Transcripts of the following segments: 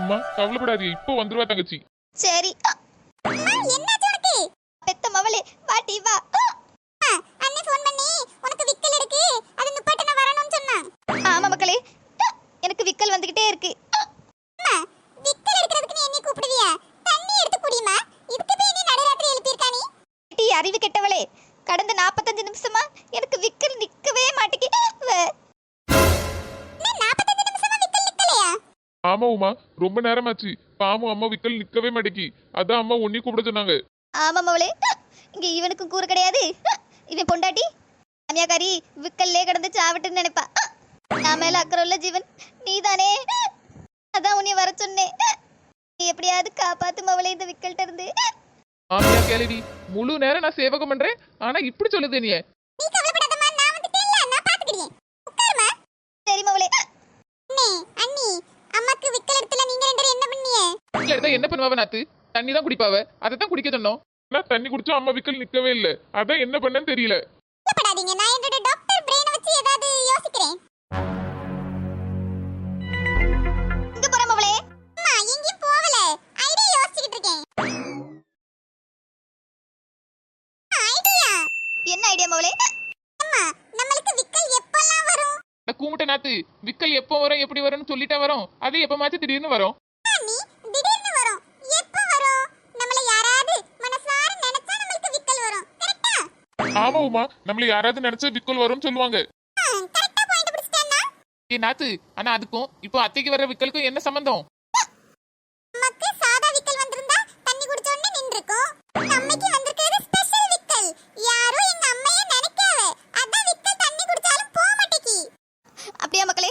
எம்மா கவலைப்படாதீ, இப்போ வந்துருவா தங்கச்சி. சரி. என்னாச்சு உனக்கு? பெத்த மவளே வாட்டி வா. அண்ணே ஃபோன் பண்ணி உனக்கு விக்கல் இருக்கு, அது நிப்பாட்ட நான் வரணும்னு சொன்னான். ஆமா மக்களே, எனக்கு விக்கல் வந்துகிட்டே இருக்கு. அம்மா, விக்கல் எடுக்கிறதுக்கு நீ என்னைய கூப்பிடுவியா? தண்ணி எடுத்து குடிமா. இதுக்கு போய் நீ நடுராத்திரி எழுப்பியிருக்கா நீ? டி அறிவு கெட்டவளே, கடந்த 45 நிமிஷமா எனக்கு விக்கல் நிக்கவே மாட்டேங்குது. என்ன 45 நிமிஷமா விக்கல் நிக்கலையா? ஆமா உமா, ரொம்ப நேரமாச்சு. பாவம் அம்மா விக்கல் நிக்கவே மாட்டேங்கி. அதான் அம்மா உன்னை கூப்பிட சொன்னாங்க. ஆமா மவளே, இங்க இவனுக்கும் கூறு கிடையாது. இவன் பொண்டாட்டி அம்யாக்காரி விக்கல்லே கிடந்து சாவட்டுன்னு நினைப்பா. நான் மேல அக்கறை உள்ள ஜீவன் நீதானே, அதான் உன்னை வர சொன்னேன். நீ எப்படியாவது காப்பாத்து மவளே இந்த விக்கல்ட்ட இருந்து. ஆமியா கேள்வி, முழு நேரம் நான் சேவகம் பண்றேன், ஆனா இப்படி சொல்லுது நீ. நீ கவலைப்படாதம்மா, நான் வந்துட்டேன்ல, நான் பாத்துக்கிறேன். உட்காருமா. சரி மவளே. அண்ணே, அண்ணி, அம்மாக்கு விக்கல் எடுத்துல நீங்க ரெண்டு பேரும் என்ன பண்ணீங்க? எடுத்தா என்ன பண்ணுவாவ நாத்து? தண்ணி தான் குடிப்பாவ, அதை தான் குடிக்க சொன்னோம். நான் தண்ணி குடிச்சா அம்மா விக்கல் நிக்கவே இல்ல. அதான் என்ன பண்ணேன்னு தெரியல. கவலைப்படாதீங்க, நான் என்னோட டாக்டர் பிரெயினை வச்சு ஏதாவது யோசிக்கிறேன். இங்க போற மவளே. அம்மா, எங்கேயும் போகல, ஐடியா யோசிச்சுக்கிட்டு இருக்கேன். ஐடியா? என்ன ஐடியா மவளே? அம்மா, நம்மளுக்கு விக்கல் எப்பெல்லாம் வரும்? கூமுட்ட நாத்து, விக்கல் எப்போ வரும் எப்படி வரும்னு சொல்லிட்டா வரும், அது எப்பமாச்சும் திடீர்னு வரும். நீ திடீர்னு வரும், எப்ப வரும்? நம்மள யாராவது மனசார நினைச்சா நம்மளுக்கு விக்கல் வரும், கரெக்ட்டா? ஆமா உமா, நம்மள யாராவது நினைச்சா விக்கல் வரும்னு சொல்லுவாங்க. கரெக்ட்டா பாயிண்ட் பிடிச்சிட்டேன்னா? ஏ நாத்து, ஆனா அதுக்கும் இப்போ அத்தைக்கு வர்ற விக்கலுக்கும் என்ன சம்பந்தம்? அம்மாக்கு சாதா விக்கல் வந்திருந்தா தண்ணி குடிச்ச உடனே நின்றுக்கும். அம்மைக்கு வந்திருக்கிறது ஸ்பெஷல் விக்கல். யாரும் எங்க அம்மைய நினைக்காவ, அதான் விக்கல் தண்ணி குடிச்சாலும் போக மாட்டேங்கி. அப்படியே மக்களே,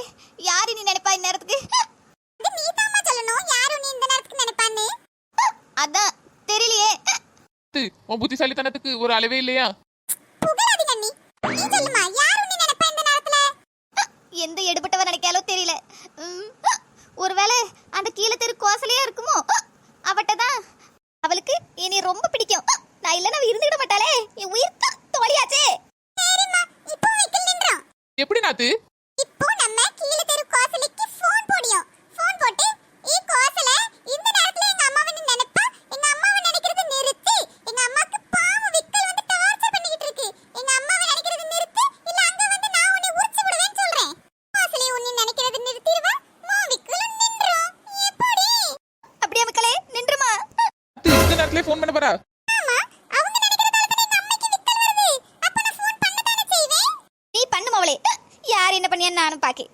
யாரு நீ நினைப்பா இந்நேரத்துக்கு? இது நீ தாமா சொல்லணும், யாரும் நீ இந்த நேரத்துக்கு நினைப்பான்னு. அதான் தெரியலையே. உன் புத்திசாலித்தனத்துக்கு ஒரு அளவே இல்லையா? புகழாதீங்க அண்ணி. நீ சொல்லுமா, யாரும் நீ நினைப்பா இந்த நேரத்துல? எந்த எடுபட்டவ நினைக்காலோ தெரியல. ஒருவேளை அந்த கீழே தெரு கோசலையா இருக்குமோ? அவட்ட தான் அவளுக்கு என்னை ரொம்ப பிடிக்கும். நான் இல்லைன்னா அவ இருந்துட மாட்டாளே, என் உயிர் தோழியாச்சே. சரிம்மா, இப்போ விக்கல் நின்றோம். எப்படி நாத்து? இப்போ நம்ம கீழ தெரு கோசலைக்கு ஃபோன் போடியோம். ஃபோன் போட்டு, "ஏ கோசல, இந்த நேரத்துல எங்க அம்மாவை நீ நினைப்பா? எங்க அம்மாவை நினைக்கிறது நிறுத்து. எங்க அம்மாக்கு பாவம் விக்கல் வந்து டார்ச்சர் பண்ணிக்கிட்டு இருக்கு. எங்க அம்மாவை நினைக்கிறது நிறுத்து, இல்ல அங்க வந்து நான் உன்னை உரிச்சு விடுவேன்னு சொல்றேன். கோசலை உன்னை நினைக்கிறது நிறுத்திடுவா, உன் விக்கலும் நின்றோம்." எப்படி? அப்படியே மக்களே நின்றுமா? நாத்து, இந்த நேரத்திலே ஃபோன் பண்ண போறா? ஆமா, அவங்க நினைக்கிறதால தான் எங்க அம்மைக்கு விக்கல் வருது. அப்ப நான் ஃபோன் பண்ணதானே செய்வேன். நீ பண்ணு மவளே, யார் என்ன பண்ணியான்னு நானும் பாக்கேன்.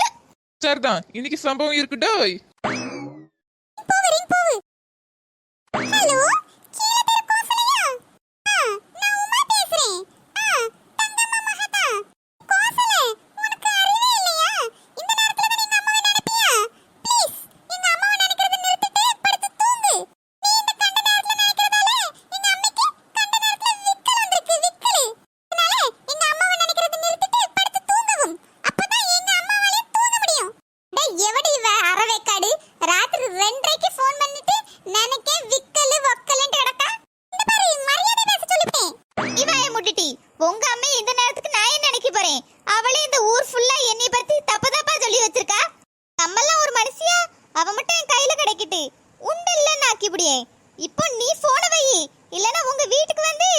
சரிதான், இன்னைக்கு சம்பவம் இருக்குடோய். ஹலோ, கீழ தெரு கோசலையா? நான் உமா பேசுறேன். தங்கம்மா மகதா. கோசல, உனக்கு அறிவே இல்லையா? இந்த நேரத்துல தான் எங்க அம்மாவை நினைப்பியா? ப்ளீஸ், எங்க அம்மாவை நினைக்கிறது நிறுத்திட்டு படுத்து தூங்கு. நீ இந்த கண்ட நேரத்துல நினைக்கிறதால எங்க அம்மைக்கு கண்ட நேரத்துல விக்கல் வந்திருக்கு, விக்கல். அதனால எங்க அம்மாவை நினைக்கிறது நிறுத்திட்டு படுத்து தூங்கவும். அப்பதான் எங்க அம்மாவால தூங்க முடியும். டேய், எவடி இவ அரவேக்காடு? ராத்திரி 2:30க்கு ஃபோன் பண்ணிட்டு நினைக்க விக்கல் வக்கல்ன்ட்டு கிடக்கா. இந்த பாரு, மரியாதை பேச சொல்லிட்டேன். இவன் முட்டிட்டி, உங்க அம்மா இந்த நேரத்துக்கு நான் என்ன நினைக்க போறேன்? அவளே இந்த ஊர் ஃபுல்லா என்னை பத்தி தப்பு தப்பா சொல்லி வச்சிருக்கா. நம்மெல்லாம் ஒரு மனுஷியா, அவ மட்டும் என் கையில கிடைக்கிட்டு உண்டு இல்லைன்னு ஆக்கிவிடியே. இப்போ நீ போன வை, இல்லைன்னா உங்க வீட்டுக்கு வந்து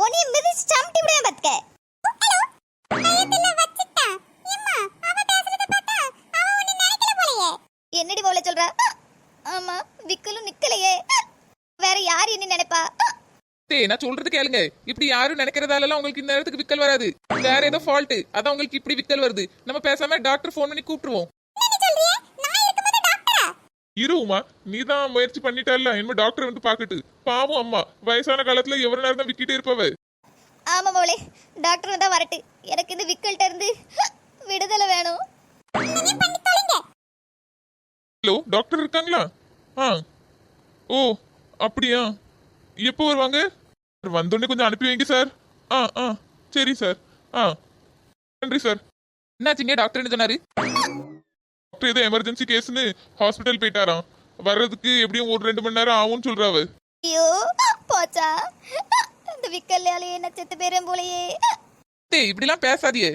உன்னை மிதிச்சு சமட்டி விடுவேன் பாத்துக்க. ஹலோ, பயத்துல வச்சிட்டா. ஏம்மா, அவ பேசுறத பார்த்தா அவ உன்னை நினைக்கல போலயே. என்னடி போல சொல்றா? ஆமா, விக்கலும் நிக்கலையே, வேற யார் என்ன நினைப்பா? டேய், நான் சொல்றது கேளுங்க. இப்படி யாரும் நினைக்கிறதால உங்களுக்கு இந்த நேரத்துக்கு விக்கல் வராது. வேற ஏதோ ஃபால்ட், அதான் உங்களுக்கு இப்படி விக்கல் வருது. நம்ம பேசாம டாக்டர் ஃபோன் பண்ணி கூப்பிட்டுருவோம். என்ன சொல்றியே? நான் இருக்கும்போது டாக்டரா? இரு உமா, நீ தான் முயற்சி பண்ணிட்டால, இனிமே டாக்டர் வந்து பாக்கட்டு. பாவம் அம்மா, வயசான காலத்துல எவ்வளவு நேரம் தான் விக்கிட்டே இருப்பவ. ஆமா மோளே, டாக்டர் வந்தா வரட்டு. எனக்கு இந்த விக்கல்ட்ட இருந்து விடுதலை வேணும். நீங்க பண்ணி தொலைங்க. ஹலோ, டாக்டர் இருக்காங்களா? ஓ அப்படியா? எப்போ வருவாங்க? வந்தோடனே கொஞ்சம் அனுப்பி வைங்க சார். சரி சார். நன்றி சார். என்னாச்சுங்க, டாக்டர் என்ன சொன்னாரு? டாக்டர் ஏதோ எமர்ஜென்சி கேஸ்னு ஹாஸ்பிட்டல் போயிட்டாராம். வர்றதுக்கு எப்படியும் 1-2 மணி நேரம் ஆகும்னு சொல்றாவ. ஐயோ போச்சா, இந்த விக்கல்லையாலே என்ன செத்து பேரும் போலயே. டேய், இப்படிலாம் பேசாதியே.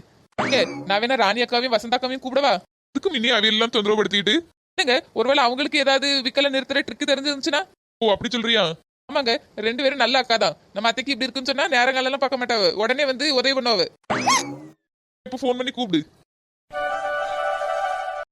நான் வேணா ராணி அக்காவையும் வசந்த அக்காவையும் கூப்பிடவா? இதுக்கு முன்னே அவையெல்லாம் தொந்தரவுப்படுத்திட்டு என்னங்க ஒருவேளை அவங்களுக்கு ஏதாவது விக்கலை நிறுத்துற ட்ரிக் தெரிஞ்சிருந்துச்சுன்னா? ஓ அப்படி சொல்றியா? ஆமாங்க, 2 பேரும் நல்ல அக்கா தான். நம்ம அத்தைக்கு இப்படி இருக்குன்னு சொன்னா நேரங்காலெல்லாம் பார்க்க மாட்டாவ, உடனே வந்து உதவி பண்ணுவாவ. இப்ப ஃபோன் பண்ணி கூப்பிடு.